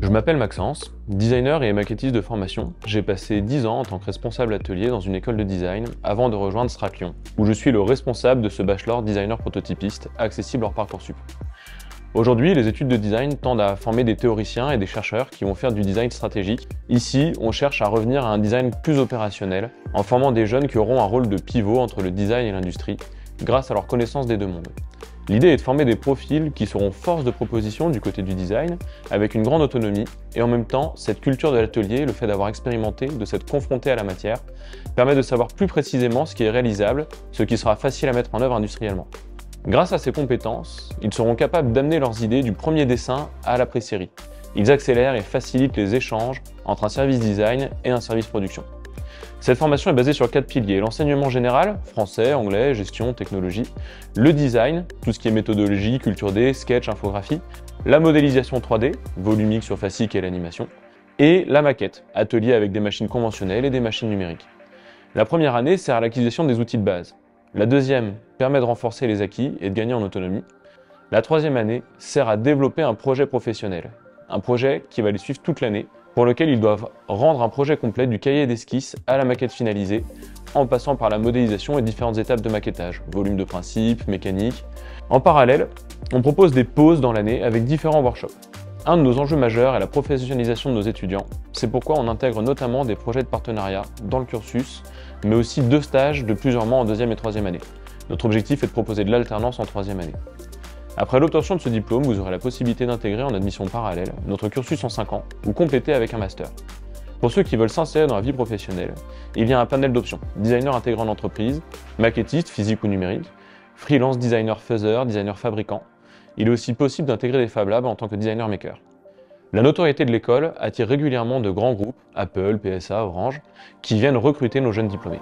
Je m'appelle Maxence, designer et maquettiste de formation. J'ai passé 10 ans en tant que responsable atelier dans une école de design avant de rejoindre Strat-Lyon, où je suis le responsable de ce bachelor designer prototypiste accessible hors Parcoursup. Aujourd'hui, les études de design tendent à former des théoriciens et des chercheurs qui vont faire du design stratégique. Ici, on cherche à revenir à un design plus opérationnel, en formant des jeunes qui auront un rôle de pivot entre le design et l'industrie, grâce à leur connaissance des deux mondes. L'idée est de former des profils qui seront force de proposition du côté du design, avec une grande autonomie, et en même temps, cette culture de l'atelier, le fait d'avoir expérimenté, de s'être confronté à la matière, permet de savoir plus précisément ce qui est réalisable, ce qui sera facile à mettre en œuvre industriellement. Grâce à ces compétences, ils seront capables d'amener leurs idées du premier dessin à la pré-série. Ils accélèrent et facilitent les échanges entre un service design et un service production. Cette formation est basée sur 4 piliers: l'enseignement général, français, anglais, gestion, technologie, le design, tout ce qui est méthodologie, culture D, sketch, infographie, la modélisation 3D, volumique, surfacique et l'animation, et la maquette, atelier avec des machines conventionnelles et des machines numériques. La première année sert à l'acquisition des outils de base. La deuxième permet de renforcer les acquis et de gagner en autonomie. La troisième année sert à développer un projet professionnel, un projet qui va les suivre toute l'année, pour lequel ils doivent rendre un projet complet du cahier d'esquisse à la maquette finalisée, en passant par la modélisation et différentes étapes de maquettage, volume de principe, mécanique. En parallèle, on propose des pauses dans l'année avec différents workshops. Un de nos enjeux majeurs est la professionnalisation de nos étudiants. C'est pourquoi on intègre notamment des projets de partenariat dans le cursus, mais aussi 2 stages de plusieurs mois en 2e et 3e année. Notre objectif est de proposer de l'alternance en 3e année. Après l'obtention de ce diplôme, vous aurez la possibilité d'intégrer en admission parallèle notre cursus en 5 ans ou compléter avec un master. Pour ceux qui veulent s'insérer dans la vie professionnelle, il y a un panel d'options: designer intégrant l'entreprise, maquettiste, physique ou numérique, freelance designer faiseur, designer fabricant. Il est aussi possible d'intégrer des Fab Labs en tant que designer maker. La notoriété de l'école attire régulièrement de grands groupes, Apple, PSA, Orange, qui viennent recruter nos jeunes diplômés.